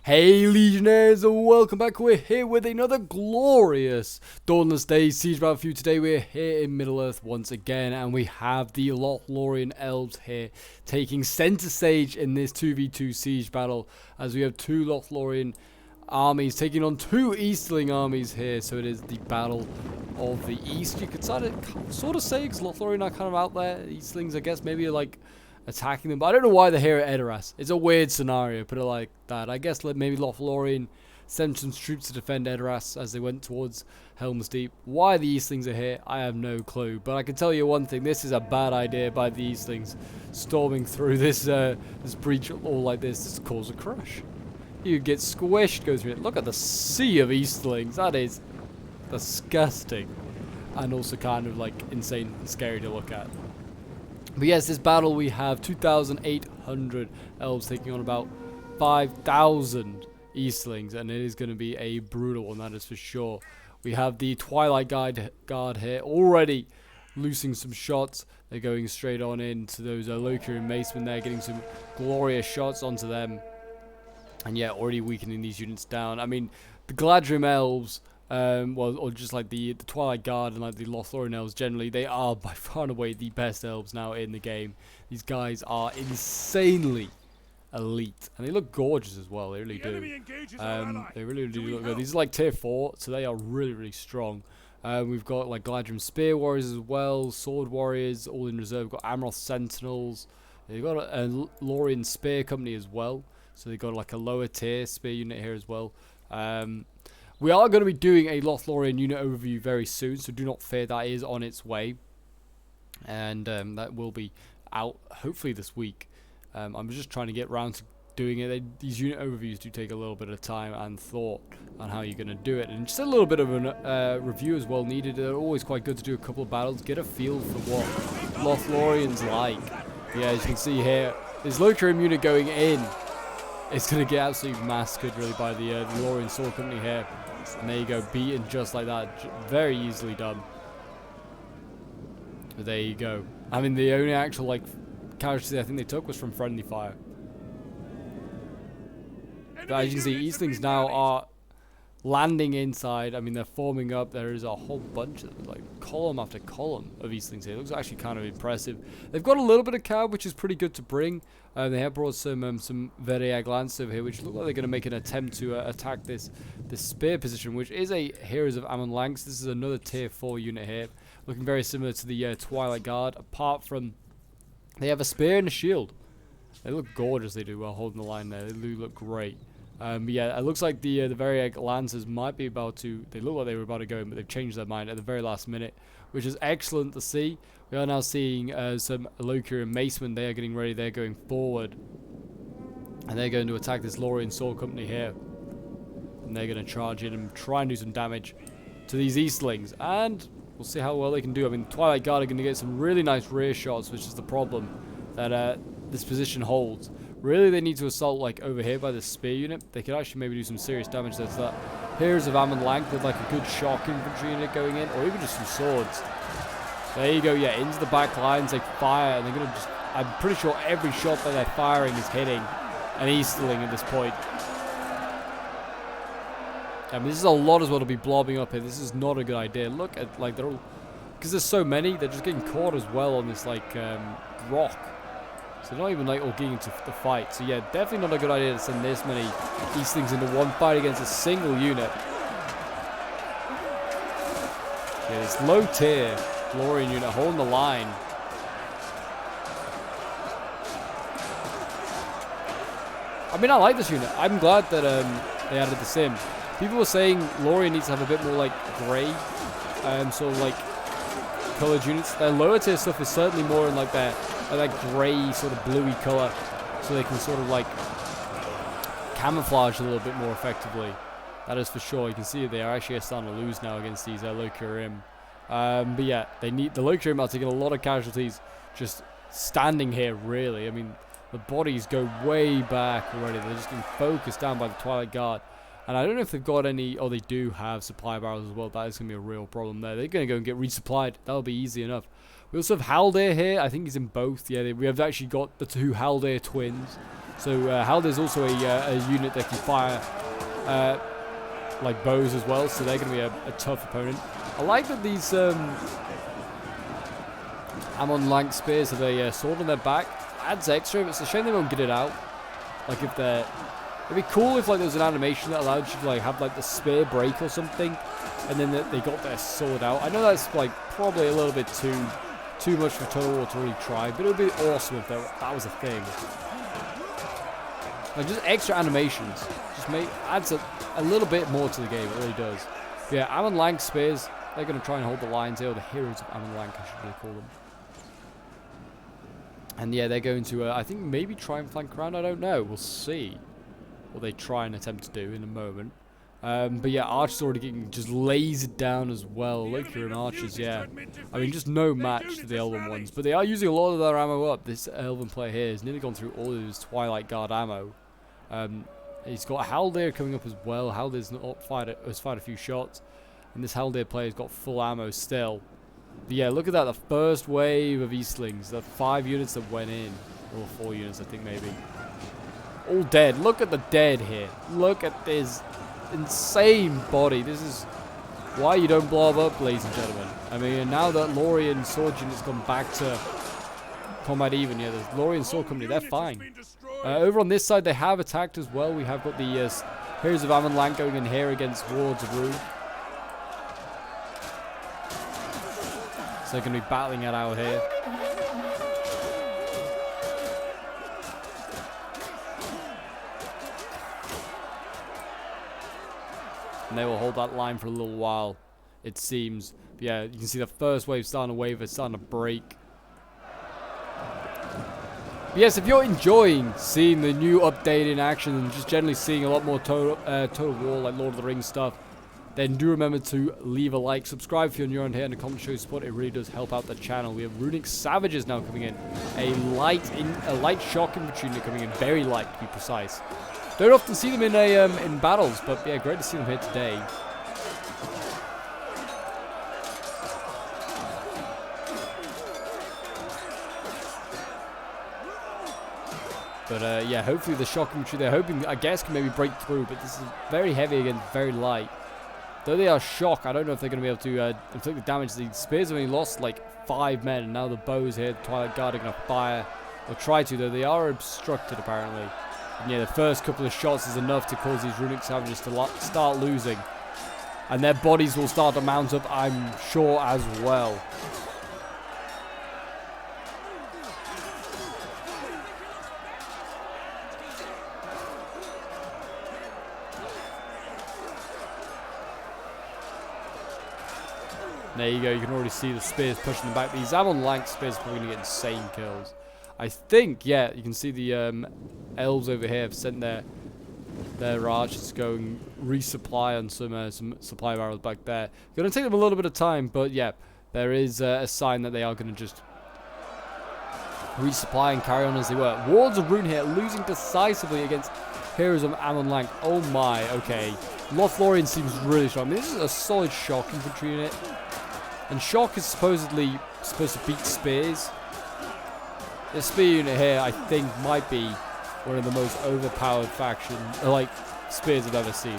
Hey Legionnaires, welcome back. We're here with another glorious Dawnless Day siege battle for you today. We're here in Middle-earth once again, and we have the LOTHLORIEN elves here taking center stage in this 2v2 siege battle, as we have two LOTHLORIEN armies taking on two Eastling armies here. So it is the battle of the East, you could sort of say, because LOTHLORIEN are kind of out there. Eastlings, I guess, maybe like attacking them, but I don't know why they're here at Edoras. It's a weird scenario, put it like that. I guess maybe LOTHLORIEN sent some troops to defend Edoras as they went towards Helm's Deep. Why the Eastlings are here, I have no clue. But I can tell you one thing: this is a bad idea by the Eastlings storming through this breach all like this. This will cause a crush. You get squished, go through it. Look at the sea of Eastlings. That is disgusting, and also kind of like insane and scary to look at. But yes, this battle we have 2,800 elves taking on about 5,000 Eastlings, and it is going to be a brutal one, that is for sure. We have the Twilight Guard here already loosing some shots. They're going straight on into those LOTHLORIEN Macemen there, getting some glorious shots onto them. And yeah, already weakening these units down. I mean, the Galadrim elves, or just like the Twilight Guard and like the LOTHLORIEN elves generally, they are by far and away the best elves now in the game. These guys are insanely elite, and they look gorgeous as well. They really do. They really do look good. These are like tier 4, so they are really strong. We've got like Galadrim Spear Warriors as well, Sword Warriors all in reserve. We've got Amaroth Sentinels. They've got a Lorien Spear Company as well, so they've got like a lower tier spear unit here as well. We are going to be doing a LOTHLORIEN unit overview very soon, so do not fear, that is on its way. And that will be out hopefully this week. I'm just trying to get around to doing it. These unit overviews do take a little bit of time and thought on how you're going to do it. And just a little bit of a review as well needed. They're always quite good to do a couple of battles, get a feel for what LOTHLORIEN's like. Yeah, as you can see here, this LOTHLORIEN unit going in, it's going to get absolutely massacred really by the Lorien Sword Company here. And there you go, beaten just like that. Very easily done. But there you go. I mean, the only actual like casualty I think they took was from friendly fire. But as you can see, Eastlings now are landing inside. I mean, they're forming up. There is a whole bunch of like column after column of Eastlings here. It looks actually kind of impressive. They've got a little bit of cav, which is pretty good to bring. They have brought some Veriag Lance over here, which look like they're going to make an attempt to attack this spear position, which is a Heroes of Amon Lanx. This is another tier 4 unit here, looking very similar to the Twilight Guard, apart from they have a spear and a shield. They look gorgeous, they do, while holding the line there. They do look great. But yeah, it looks like the Veriag Lancers might be about to, they look like they were about to go in, but they've changed their mind at the very last minute, which is excellent to see. We are now seeing some LOTHLORIEN Macemen. They are getting ready, they're going forward. And they're going to attack this Lorien Sword Company here. And they're going to charge in and try and do some damage to these Eastlings. And we'll see how well they can do. I mean, Twilight Guard are going to get some really nice rear shots, which is the problem that this position holds. Really, they need to assault like over here by the spear unit. They could actually maybe do some serious damage. There's that Heroes of Amon Lank with like a good shock infantry unit going in, or even just some swords. There you go, yeah, into the back lines, they fire, and they're going to just, I'm pretty sure every shot that they're firing is hitting an Eastling at this point. I mean, this is a lot as well to be blobbing up here. This is not a good idea. Look at, like, they're all, because there's so many, they're just getting caught as well on this, like, rock. So they're not even, like, all getting into the fight. So, yeah, definitely not a good idea to send this many Eastlings into one fight against a single unit. Yeah, this low tier Lorien unit holding the line. I mean, I like this unit. I'm glad that they added the sim. People were saying Lorien needs to have a bit more like grey, sort of like coloured units. Their lower tier stuff is certainly more in like that grey sort of bluey colour, so they can sort of like camouflage a little bit more effectively. That is for sure. You can see they are actually starting to lose now against these LOTHLORIEN. But yeah, the LOTHLORIEN are taking a lot of casualties just standing here, really. I mean, the bodies go way back already. They're just getting focused down by the Twilight Guard. And I don't know if they've got any, or they do have supply barrels as well. That is going to be a real problem there. They're going to go and get resupplied. That'll be easy enough. We also have Haldir here. I think he's in both. Yeah, we have actually got the 2 Haldir twins. So Haldir is also a unit that can fire like bows as well. So they're going to be a tough opponent. I like that these Ammon Lank spears have a sword on their back. Adds extra, but it's a shame they won't get it out. Like if they're... It'd be cool if like there was an animation that allowed you to like have like the spear break or something, and then they got their sword out. I know that's like probably a little bit too much for Total War to really try, but it would be awesome if that was a thing. Like just extra animations, just adds a little bit more to the game. It really does. But yeah, Ammon Lank spears. They're going to try and hold the lines here, or the heroes of Ammon Lank, I should really call them. And yeah, they're going to, I think, maybe try and flank around. I don't know. We'll see what they try and attempt to do in a moment. But yeah, Archer's already getting just lasered down as well. Lothrian Archers, yeah. I mean, just no match to the Elven ones. But they are using a lot of their ammo up. This Elven player here has nearly gone through all of his Twilight Guard ammo. He's got Haldir coming up as well. Haldir's has fired a few shots. And this Haldir player's got full ammo still. But yeah, look at that. The first wave of Eastlings. The 5 units that went in. Or 4 units, I think, maybe. All dead. Look at the dead here. Look at this insane body. This is why you don't blow up, ladies and gentlemen. I mean, now that Lorien Sword Unit's gone back to combat even, yeah, the Lorien Sword Company, they're fine. Over on this side, they have attacked as well. We have got the Heroes of Ammon Lank going in here against Warlords of Rune. So they're going to be battling it out here. And they will hold that line for a little while, it seems. But yeah, you can see the first wave starting to waver, starting to break. But yes, if you're enjoying seeing the new update in action and just generally seeing a lot more Total War, like Lord of the Rings stuff, then do remember to leave a like, subscribe if you're new around here, and a comment show your support. It really does help out the channel. We have Runic Savages now coming in, a light shock infantry unit coming in, very light to be precise. Don't often see them in battles, but yeah, great to see them here today. But yeah, hopefully the shock infantry they're hoping, I guess, can maybe break through. But this is very heavy against very light. Though they are shock, I don't know if they're going to be able to inflict the damage. The spears have only lost like 5 men, and now the bows here, the Twilight Guard, are going to fire. Or try to, though they are obstructed apparently. And yeah, the first couple of shots is enough to cause these Runic Savages to start losing. And their bodies will start to mount up, I'm sure, as well. There you go, you can already see the spears pushing them back. These Ammon Lank spears are probably going to get insane kills. I think, yeah, you can see the elves over here have sent their archers to go and resupply on some supply barrels back there. Going to take them a little bit of time, but yeah, there is a sign that they are going to just resupply and carry on as they were. Warlords of Rune here losing decisively against Heroes of Ammon Lank. Oh my, okay. Lothlorien seems really strong. I mean, this is a solid shock infantry unit. And shock is supposedly supposed to beat spears. This spear unit here, I think, might be one of the most overpowered spears I've ever seen.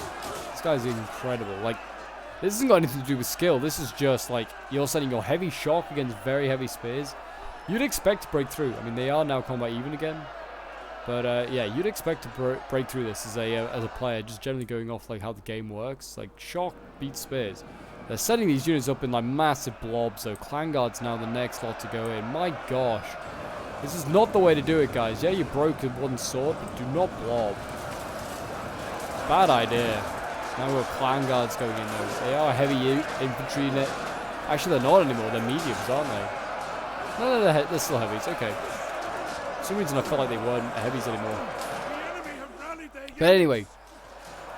This guy's incredible. Like, this hasn't got anything to do with skill. This is just like you're sending your heavy shock against very heavy spears. You'd expect to break through. I mean, they are now combat even again. But yeah, you'd expect to break through this as a player, just generally going off like how the game works. Like shock beats spears. They're setting these units up in like massive blobs. So Clan Guard's now the next lot to go in. My gosh, this is not the way to do it, guys. Yeah, you broke one sword, but do not blob. Bad idea. Now we've got Clan Guards going in though. They are a heavy infantry unit. Actually, they're not anymore. They're mediums, aren't they? No, they're still heavies. Okay. For some reason I felt like they weren't heavies anymore. But anyway,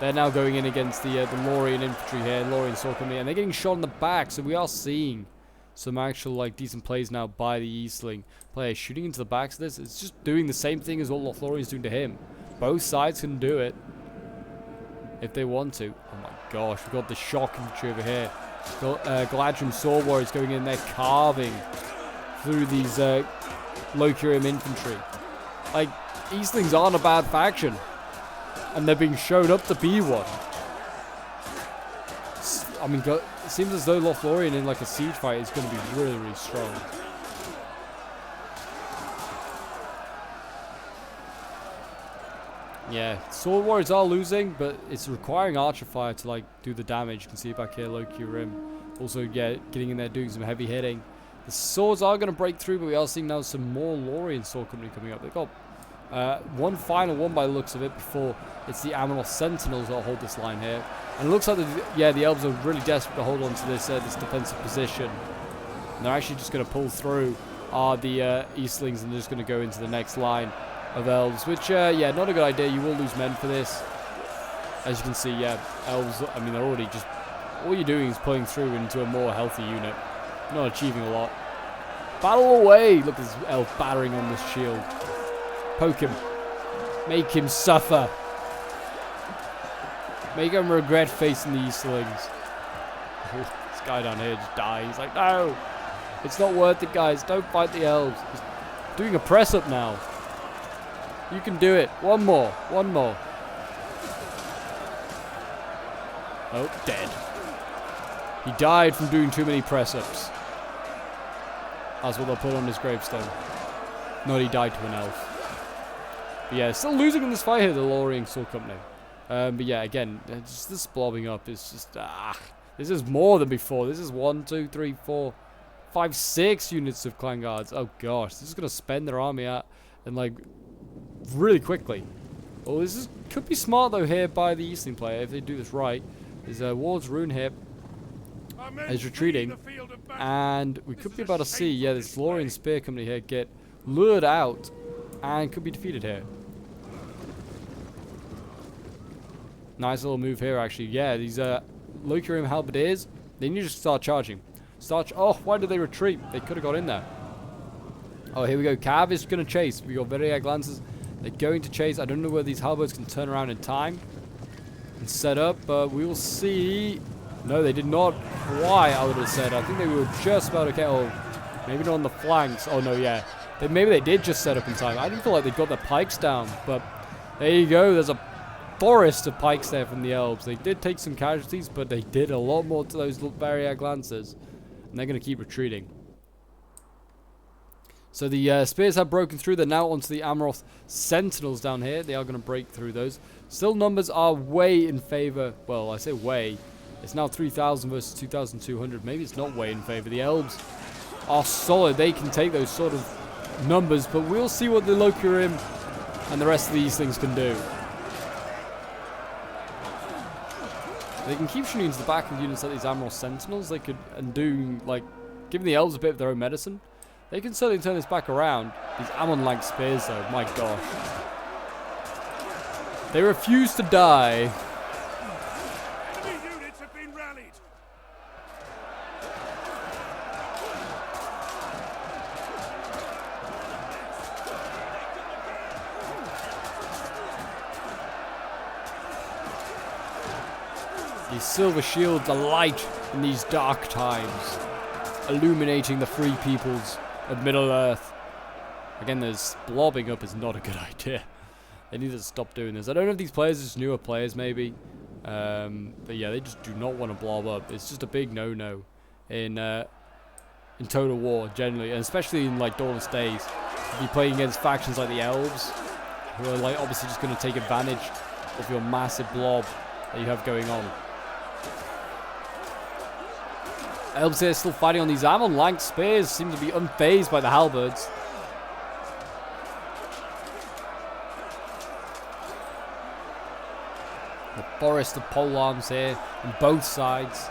they're now going in against the Lorien infantry here, Lorien Sword Company, and they're getting shot in the back. So we are seeing some actual like decent plays now by the Eastling player shooting into the back. So this it's just doing the same thing as what Lothlorien's doing to him. Both sides can do it if they want to. Oh my gosh, we've got the shock infantry over here. Got Galadrim Sword Warriors going in there, carving through these Lothhlorien infantry. Like, Eastlings aren't a bad faction, and they're being shown up to be one. I mean, it seems as though Lothlorien in like a siege fight is going to be really, really strong. Yeah, Sword Warriors are losing, but it's requiring Archer Fire to like do the damage. You can see it back here, Lothhlorien. Also, yeah, getting in there, doing some heavy hitting. The swords are going to break through, but we are seeing now some more Lorien Sword Company coming up. They've got one final one by the looks of it before it's the Amanoth Sentinels that hold this line here. And it looks like, the Elves are really desperate to hold on to this defensive position. And they're actually just going to pull through the Eastlings, and they're just going to go into the next line of Elves, which, yeah, not a good idea. You will lose men for this. As you can see, yeah, Elves, I mean, they're already just, all you're doing is pulling through into a more healthy unit. Not achieving a lot. Battle away! Look at this elf battering on this shield. Poke him. Make him suffer. Make him regret facing the Eastlings. This guy down here just dies. He's like, no! It's not worth it, guys. Don't fight the elves. He's doing a press up now. You can do it. One more. One more. Oh, dead. He died from doing too many press ups. That's what they'll put on his gravestone. Not he died to an elf. But yeah, still losing in this fight here, the Lothlorien Sword Company. But yeah, again, just this blobbing up is just, this is more than before. This is 1, 2, 3, 4, 5, 6 units of clan guards. Oh gosh, this is going to spend their army out and like really quickly. Well, could be smart though here by the Eastling player if they do this right. There's a Ward's Rune here. Is retreating, and we could be about to see, yeah, this Lothlorien Spear Company here get lured out and could be defeated here. Nice little move here, actually. Yeah, these Lothlorien Halberdiers, they need to start charging. Oh, why did they retreat? They could have got in there. Oh, here we go. Cav is going to chase. We got Veriag Lancers. They're going to chase. I don't know whether these halberds can turn around in time and set up, but we will see. No, they did not quite, I would have said. I think they were just about okay. Oh, maybe not on the flanks. Oh, no, yeah. Maybe they did just set up in time. I didn't feel like they got their pikes down, but there you go. There's a forest of pikes there from the elves. They did take some casualties, but they did a lot more to those Variag Lancers, and they're going to keep retreating. So the spears have broken through. They're now onto the Amanoth Sentinels down here. They are going to break through those. Still, numbers are way in favor. Well, I say way. It's now 3,000 versus 2,200. Maybe it's not way in favor. The elves are solid. They can take those sort of numbers, but we'll see what the Lothlorien and the rest of these things can do. They can keep shooting into the back of units like these Amanoth Sentinels. They could, and do, like, giving the elves a bit of their own medicine. They can certainly turn this back around. These Ammon-like spears, though, my gosh. They refuse to die. These silver shields are light in these dark times, illuminating the free peoples of Middle-earth. Again, this blobbing up is not a good idea. They need to stop doing this. I don't know if these players are just newer players, maybe. But yeah, they just do not want to blob up. It's just a big no-no in Total War, generally. And especially in, like, Dawnless days. If you're playing against factions like the Elves, who are, like, obviously just going to take advantage of your massive blob that you have going on. Elves here still fighting on these Ammon-like spears, seem to be unfazed by the halberds. The forest of pole arms here on both sides.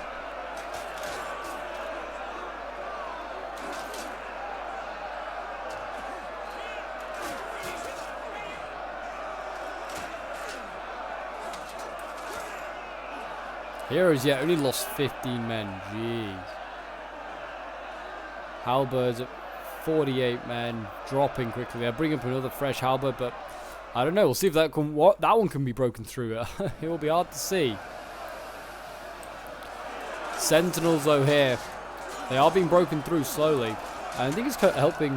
Heroes, yeah, only lost 15 men. Jeez. Halberds at 48 men, dropping quickly. They'll bring up another fresh halberd, but I don't know. We'll see if that one can be broken through. It will be hard to see. Sentinels, though, here. They are being broken through slowly. I think it's helping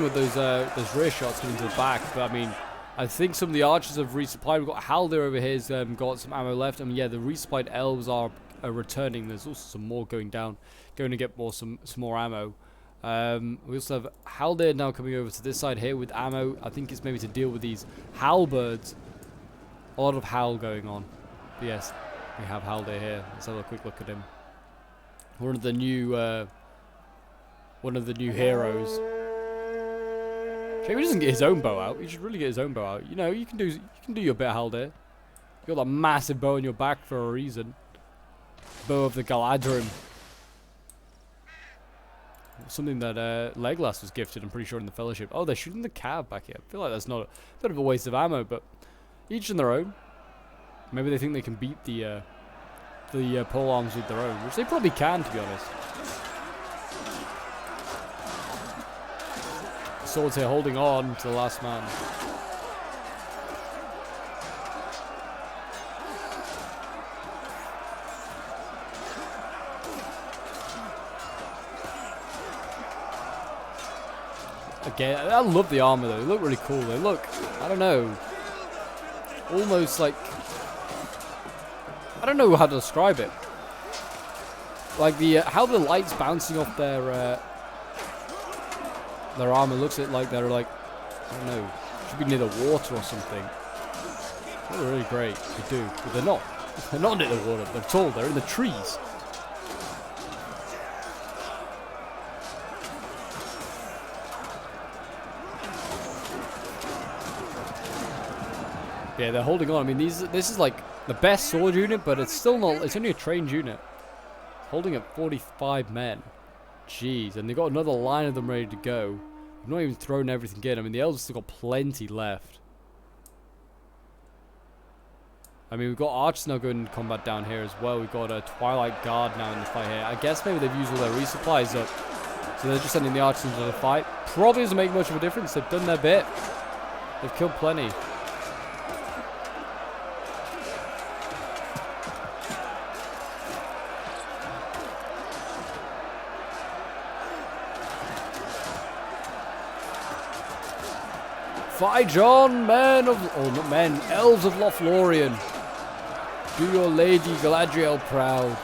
with those rear shots coming to the back. But I mean, I think some of the archers have resupplied. We've got Haldir over here has got some ammo left. I mean, yeah, the resupplied elves are returning. There's also some more going down, going to get some more ammo. We also have Haldir now coming over to this side here with ammo. I think it's maybe to deal with these halberds. A lot of howl going on. But yes, we have Haldir here. Let's have a quick look at him. One of the new heroes. Shame he doesn't get his own bow out. He should really get his own bow out. You know, you can do your bit, Haldir. You got that massive bow on your back for a reason. Bow of the Galadrim. Something that Legolas was gifted, I'm pretty sure, in the Fellowship. Oh, they're shooting the cab back here. I feel like that's not a bit of a waste of ammo, but each in their own. Maybe they think they can beat the pole arms with their own, which they probably can, to be honest. Swords here holding on to the last man. Again, I love the armor though. They look really cool. They look, I don't know, almost like, I don't know how to describe it. Like how the light's bouncing off their armor looks like they're like, I don't know, should be near the water or something. They look really great. They do, but they're not. They're not near the water. They're tall. They're in the trees. Yeah, they're holding on. I mean, this is like the best sword unit, but it's still not. It's only a trained unit. Holding at 45 men. Jeez, and they've got another line of them ready to go. We've not even thrown everything in. I mean, the elves still got plenty left. I mean, we've got archers now going into combat down here as well. We've got a Twilight Guard now in the fight here. I guess maybe they've used all their resupplies up. So they're just sending the archers into the fight. Probably doesn't make much of a difference. They've done their bit. They've killed plenty. Fight on, elves of Lothlorien. Do your lady Galadriel proud.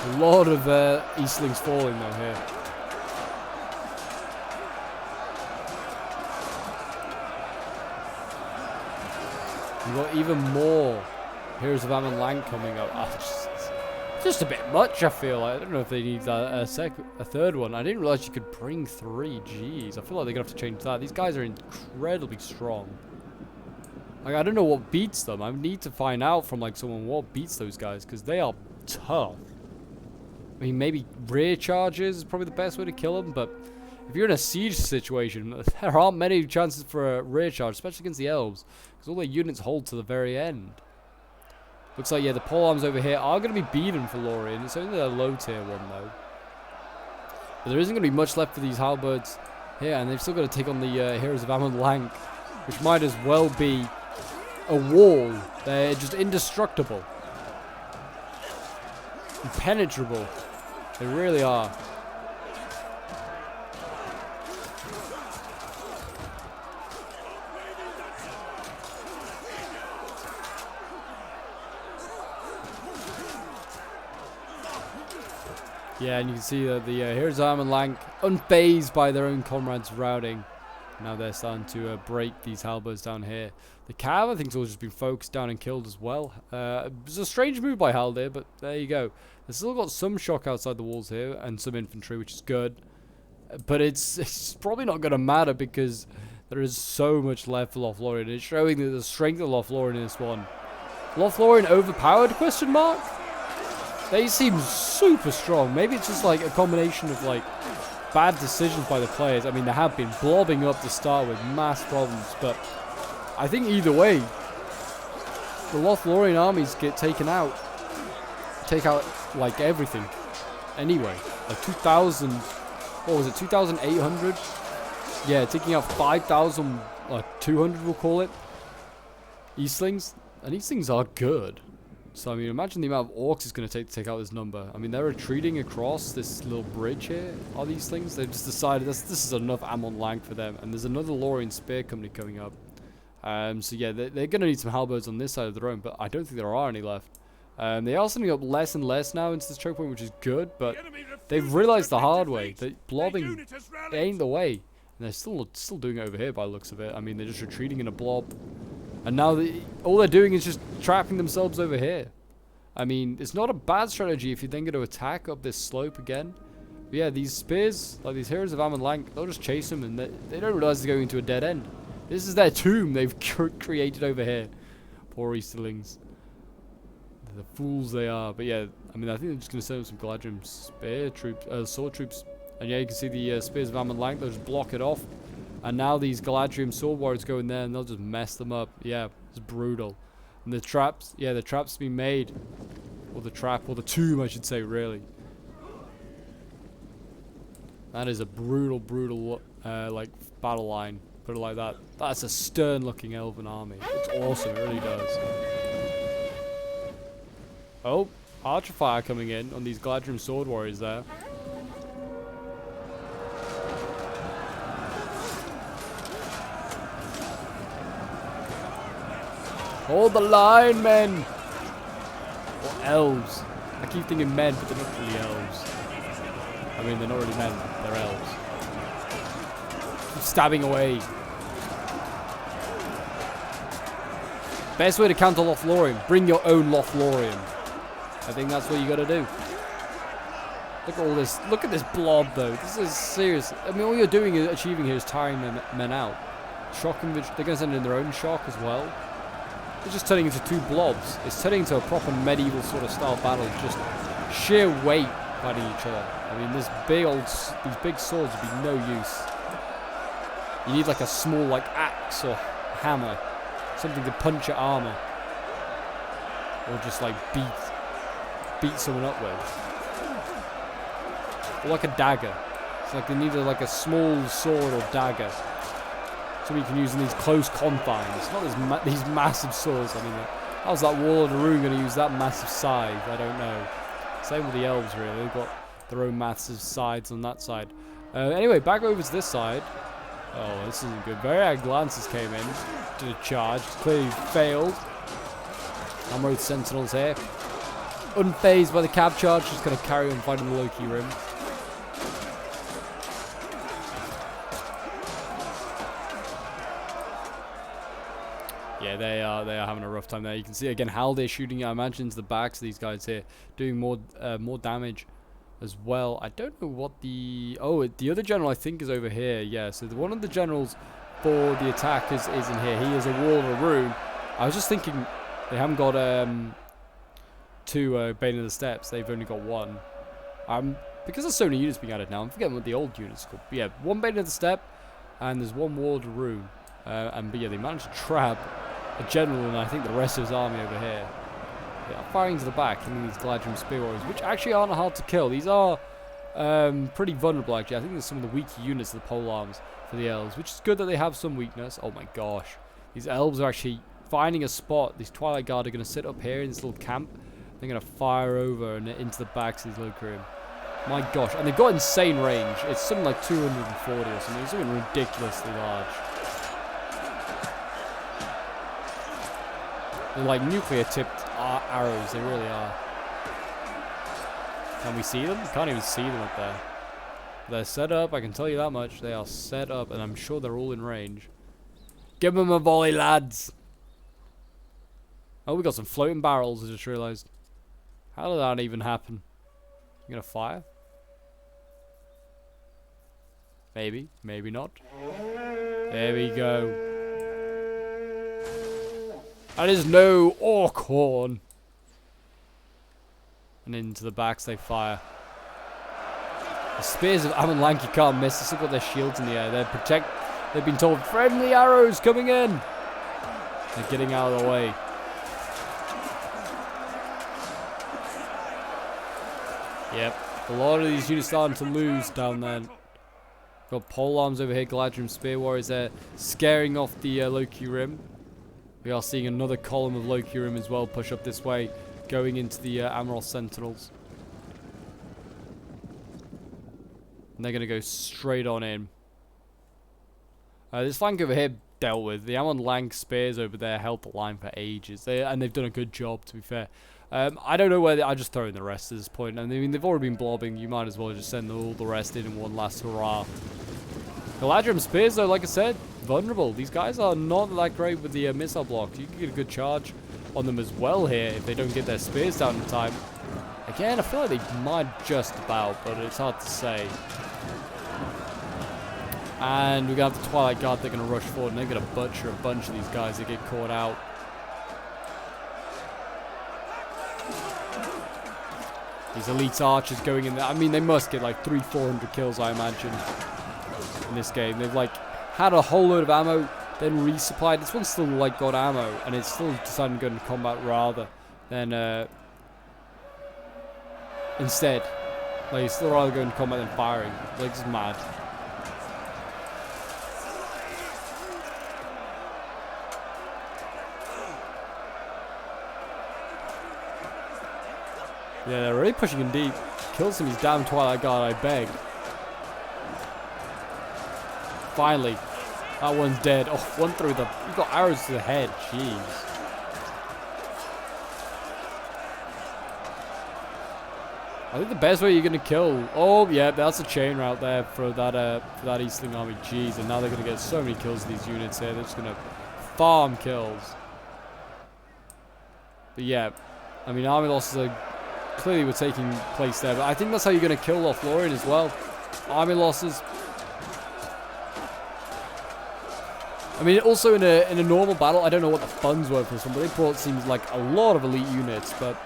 A lot of Eastlings falling though here. We've got even more Heroes of Amon Lang coming up. Just a bit much, I feel like. I don't know if they need a third one. I didn't realize you could bring 3. Jeez, I feel like they're gonna have to change that. These guys are incredibly strong. Like, I don't know what beats them. I need to find out from like someone what beats those guys, because they are tough. I mean, maybe rear charges is probably the best way to kill them, but if you're in a siege situation, there aren't many chances for a rear charge, especially against the elves, because all their units hold to the very end. Looks like, yeah, the polearms over here are going to be beaten for Lorien. It's only a low tier one, though. But there isn't going to be much left for these halberds here, and they've still got to take on the Heroes of Amon Lang, which might as well be a wall. They're just indestructible. Impenetrable. They really are. Yeah, and you can see that the Heroes of Amon Lang, unfazed by their own comrades routing. Now they're starting to break these halberds down here. The cav, I think, has all just been focused down and killed as well. It was a strange move by Haldir, but there you go. They've still got some shock outside the walls here, and some infantry, which is good. But it's probably not going to matter, because there is so much left for Lothlorien. It's showing that the strength of Lothlorien in this one. Lothlorien overpowered, question mark? They seem super strong. Maybe it's just like a combination of like bad decisions by the players. I mean, they have been blobbing up to start with, mass problems, but I think either way, the Lothlorien armies get taken out. Take out like everything. Anyway, like 2,000, what was it, 2,800? Yeah, taking out 5,200, we'll call it. Eastlings, and Eastlings are good. So, I mean, imagine the amount of orcs it's going to take out this number. I mean, they're retreating across this little bridge here. Are these things? They've just decided this is enough ammo and lang for them. And there's another Lorien spear company coming up. So, yeah, they're going to need some halberds on this side of the road, but I don't think there are any left. They are sending up less and less now into this choke point, which is good, but they've realized the hard way that blobbing ain't the way. And they're still doing it over here by the looks of it. I mean, they're just retreating in a blob. And now all they're doing is just trapping themselves over here. I mean, it's not a bad strategy if you're then going to attack up this slope again. But yeah, these spears, like these heroes of Amon Lank, they'll just chase them and they don't realize they're going into a dead end. This is their tomb they've created over here. Poor Easterlings. The fools they are. But yeah, I mean, I think they're just going to send up some Galadrim spear troops, sword troops. And yeah, you can see the spears of Amon Lank, they'll just block it off. And now these Galadrim sword warriors go in there and they'll just mess them up. Yeah, it's brutal. And the traps, yeah, the traps been made. Or the trap, or the tomb, I should say, really. That is a brutal, brutal, like, battle line. Put it like that. That's a stern-looking elven army. It's awesome, it really does. Oh, archer fire coming in on these Galadrim sword warriors there. Hold the line, men! Or elves. I keep thinking men, but they're not really elves. I mean, they're not really men, they're elves. Keep stabbing away. Best way to counter Lothlorien, bring your own Lothlorien. I think that's what you gotta do. Look at all this. Look at this blob, though. This is serious. I mean, all you're doing is achieving here is tiring men out. Shocking. They're gonna send in their own shock as well. It's just turning into two blobs. It's turning into a proper medieval sort of style battle. Just sheer weight fighting each other. I mean, these big swords would be no use. You need like a small like axe or hammer, something to punch your armor, or just like beat someone up with, or like a dagger. It's like they need like a small sword or dagger. So you can use in these close confines, not these massive swords. I mean, how's that Warlord of Rune going to use that massive scythe? I don't know. Same with the elves, really. They've got their own massive scythes on that side. Anyway, back over to this side. Oh, this isn't good. Variag Lances came in, did a charge, clearly failed. Amroth Sentinels here. Unfazed by the cab charge, just going to carry on fighting the Loki Rim. Yeah, they are having a rough time there. You can see again how they're shooting. I imagine into the backs of these guys here, doing more damage as well. I don't know what the other general I think is over here. Yeah, so one of the generals for the attack is in here. He is a Warlord of Rune. I was just thinking they haven't got two Bane of the Steppes. They've only got one. Because there's so many units being added now, I'm forgetting what the old units are called. But yeah, one Bane of the Steppe, and there's one Warlord of Rune. But yeah, they managed to trap a general and I think the rest of his army over here. Yeah, firing to the back, killing these Galadrim Spear Warriors, which actually aren't hard to kill. These are pretty vulnerable, actually. I think there's some of the weaker units of the pole arms for the elves, which is good that they have some weakness. Oh my gosh. These elves are actually finding a spot. These Twilight Guard are going to sit up here in this little camp. They're going to fire over and into the backs of these Loki. My gosh. And they've got insane range. It's something like 240 or something. It's something ridiculously large. They're like nuclear-tipped arrows, they really are. Can we see them? Can't even see them up there. They're set up, I can tell you that much. They are set up, and I'm sure they're all in range. Give them a volley, lads! Oh, we got some floating barrels, I just realised. How did that even happen? You gonna fire? Maybe, maybe not. There we go. That is no orc horn. And into the backs they fire. The spears of Amon Lank you can't miss. They've still got their shields in the air. They've been told friendly arrows coming in. They're getting out of the way. Yep. A lot of these units starting to lose down there. Got pole arms over here. Galadrim Spear Warriors there, scaring off the Loki Rim. We are seeing another column of Loki Rim as well push up this way. going into the Amaryllis Sentinels. And they're going to go straight on in. This flank over here dealt with. The Amon Lang spears over there held the line for ages. And they've done a good job, to be fair. I don't know where I just throw in the rest at this point. I mean, they've already been blobbing. You might as well just send all the rest in one last hurrah. Galadrim spears, though, like I said, vulnerable. These guys are not that great with the missile block. You can get a good charge on them as well here if they don't get their spears down in time. Again, I feel like they might just about, but it's hard to say. And we're going to have the Twilight Guard. They're going to rush forward, and they're going to butcher a bunch of these guys that get caught out. These elite archers going in there. I mean, they must get like 300-400 kills, I imagine, in this game. They've like had a whole load of ammo, then resupplied. This one's still like got ammo, and it's still deciding to go into combat rather than instead. Like, it's still rather going into combat than firing. Like, it's mad. Yeah, they're really pushing him deep. Kills him, he's damn Twilight Guard, I beg. Finally. That one's dead. Oh, one through the... He's got arrows to the head. Jeez. I think the best way you're going to kill... Oh, yeah, that's a chain route there for that Eastling army. Jeez, and now they're going to get so many kills of these units here. They're just going to farm kills. But yeah, I mean, army losses are... clearly were taking place there, but I think that's how you're going to kill Lothlorien as well. Army losses. I mean, also in a normal battle, I don't know what the funds were for this one, but they brought, seems like, a lot of elite units, but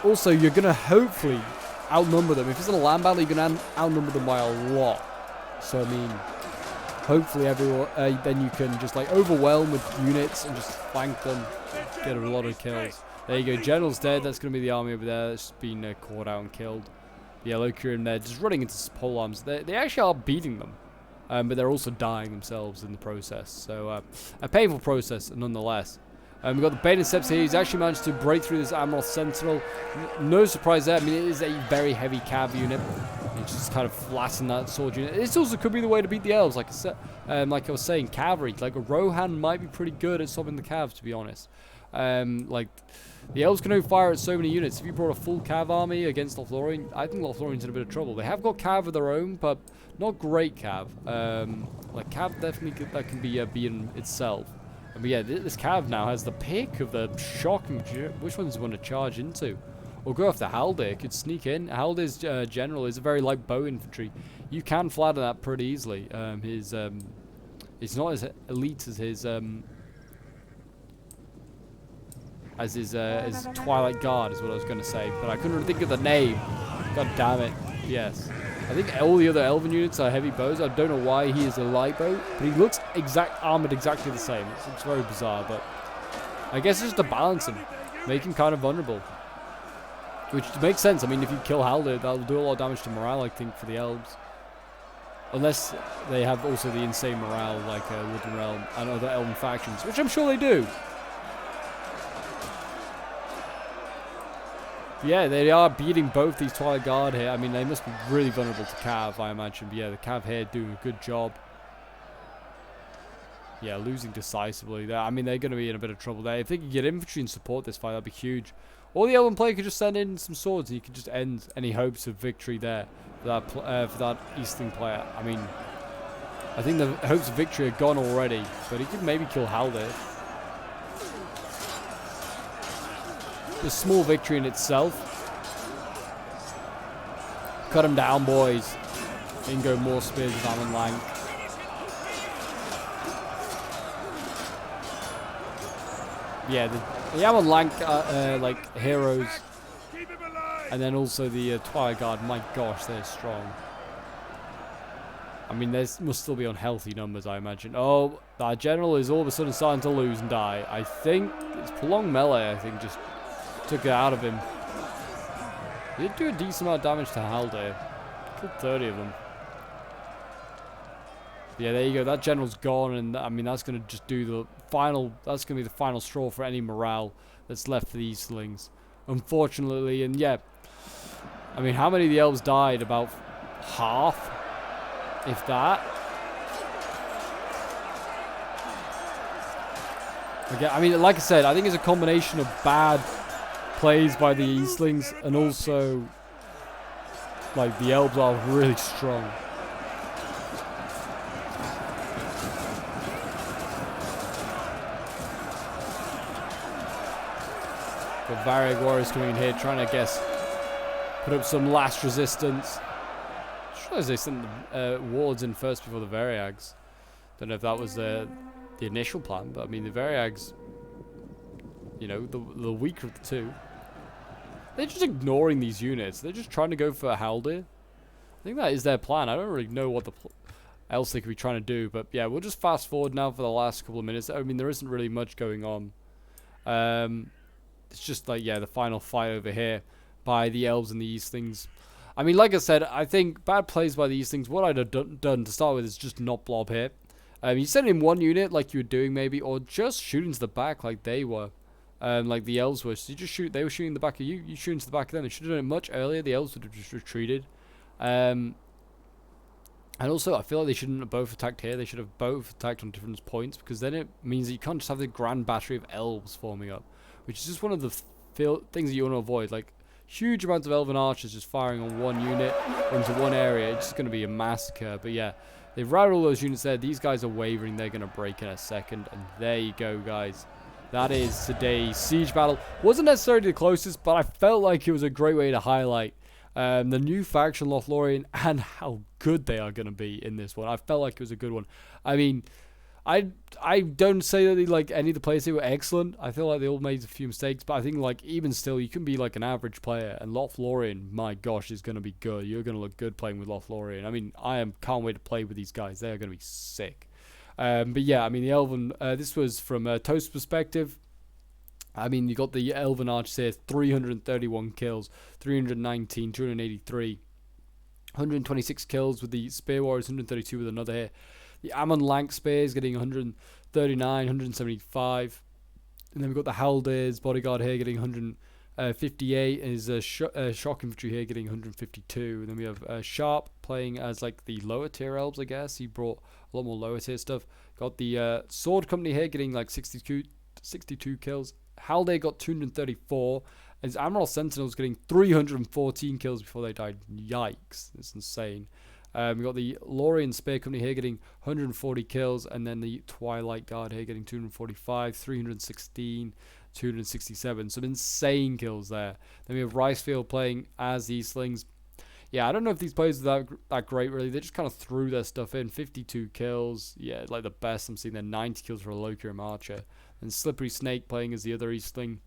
also you're going to hopefully outnumber them. If it's in a land battle, you're going to outnumber them by a lot. So, I mean, hopefully everyone, then you can just like overwhelm with units and just flank them, get a lot of kills. There you go, General's dead. That's going to be the army over there that's been caught out and killed. The Yellow Kurin there, just running into pole arms. They actually are beating them, but they're also dying themselves in the process. So, a painful process, nonetheless. We've got the Baden Steps here. He's actually managed to break through this Amaryllis Sentinel. No surprise there. I mean, it is a very heavy cav unit. And just kind of flatten that sword unit. This also could be the way to beat the elves. Like I was saying, cavalry. Like a Rohan might be pretty good at stopping the cavs, to be honest. Like... The elves can only fire at so many units. If you brought a full cav army against Lothlorien, I think Lothlorien's in a bit of trouble. They have got cav of their own, but not great cav. Like cav definitely that can be beaten itself. But yeah, this cav now has the pick of the shocking. Which ones do you want to charge into? Or go after Haldir. Could sneak in. Haldir's general is a very light bow infantry. You can flatter that pretty easily. It's not as elite as his Twilight Guard is what I was going to say, but I couldn't think of the name. God damn it. Yes. I think all the other Elven units are heavy bows. I don't know why he is a light bow, but he looks armored exactly the same. It's very bizarre, but I guess it's just to balance him, make him kind of vulnerable. Which makes sense. I mean, if you kill Haldir, that'll do a lot of damage to morale, I think, for the elves. Unless they have also the insane morale, like Wooden Realm and other Elven factions, which I'm sure they do. Yeah, they are beating both these Twilight Guard here. I mean, they must be really vulnerable to Cav, I imagine. But yeah, the Cav here doing a good job. Yeah, losing decisively there. I mean, they're going to be in a bit of trouble there. If they could get infantry and support this fight, that'd be huge. Or the Elven player could just send in some swords and you could just end any hopes of victory there for that Eastling player. I mean, I think the hopes of victory are gone already. But he could maybe kill Haldir. A small victory in itself. Cut him down, boys. In go more spears with Amon Lang. Yeah, the Amon Lang like heroes, and then also the Twilight Guard. My gosh, they're strong. I mean, they must still be on healthy numbers, I imagine. Oh, that general is all of a sudden starting to lose and die. I think it's prolonged melee. I think just took it out of him. He did do a decent amount of damage to Haldir. Killed 30 of them. Yeah, there you go. That general's gone, and I mean that's gonna just do the final. That's gonna be the final straw for any morale that's left for the Eastlings, unfortunately. And yeah, I mean, how many of the elves died? About half, if that. Okay, I mean, like I said, I think it's a combination of bad plays by the Eastlings and also like the elves are really strong. The Variag warriors coming in here, trying to put up some last resistance. I just realized they sent the wards in first before the Variags. Don't know if that was the initial plan, but I mean the Variags, you know, the weaker of the two. They're just ignoring these units. They're just trying to go for Haldir. I think that is their plan. I don't really know what else they could be trying to do, but yeah, we'll just fast forward now for the last couple of minutes. I mean, there isn't really much going on. It's just like, yeah, the final fight over here by the elves and the Eastlings. I mean, like I said, I think bad plays by the Eastlings. What I'd have done to start with is just not blob here. You send in one unit like you were doing maybe, or just shoot into the back like they were. Like the elves were. So you just shoot. They were shooting the back of you. You shoot into the back of them. They should have done it much earlier. The elves would have just retreated. And also, I feel like they shouldn't have both attacked here. They should have both attacked on different points, because then it means that you can't just have the grand battery of elves forming up, which is just one of the things that you want to avoid. Like huge amounts of elven archers just firing on one unit into one area. It's just going to be a massacre. But yeah, they've routed all those units there. These guys are wavering. They're going to break in a second. And there you go, guys. That is today's siege battle. Wasn't necessarily the closest, but I felt like it was a great way to highlight the new faction Lothlorien and how good they are going to be in this one. I felt like it was a good one. I mean, I don't say that like any of the players, they were excellent. I feel like they all made a few mistakes, but I think like even still, you can be like an average player, and Lothlorien, my gosh, is going to be good. You're going to look good playing with Lothlorien. I mean, can't wait to play with these guys. They are going to be sick. But yeah, I mean, the Elven, this was from Toast's perspective. I mean, you got the Elven Archers here, 331 kills, 319, 283, 126 kills with the Spear Warriors, 132 with another here. The Ammon Lank Spears getting 139, 175. And then we've got the Haldir's Bodyguard here getting 158. And his Shock Infantry here getting 152. And then we have Sharp playing as like the lower tier elves, I guess. He brought a lot more lower tier stuff. Got the Sword Company here getting like 62 kills. Haldir got 234. And his Admiral Sentinels getting 314 kills before they died. Yikes. It's insane. We got the Lorien Spear Company here getting 140 kills, and then the Twilight Guard here getting 245, 316, 267. Some insane kills there. Then we have Ricefield playing as the Eastlings. Yeah, I don't know if these players are that great, really. They just kind of threw their stuff in. 52 kills. Yeah, like the best I'm seeing there. 90 kills for a Lokirim Archer. And Slippery Snake playing as the other Eastling.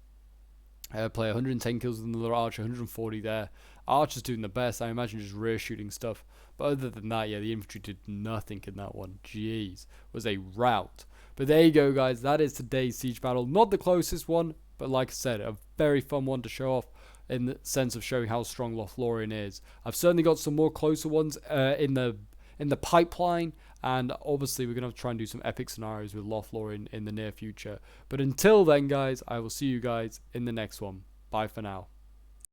Play 110 kills with another Archer, 140 there. Archer's doing the best. I imagine just rear shooting stuff. But other than that, yeah, the infantry did nothing in that one. Jeez. It was a rout. But there you go, guys. That is today's siege battle. Not the closest one, but like I said, a very fun one to show off in the sense of showing how strong Lothlorien is. I've certainly got some more closer ones in the pipeline. And obviously, we're going to have to try and do some epic scenarios with Lothlorien in the near future. But until then, guys, I will see you guys in the next one. Bye for now.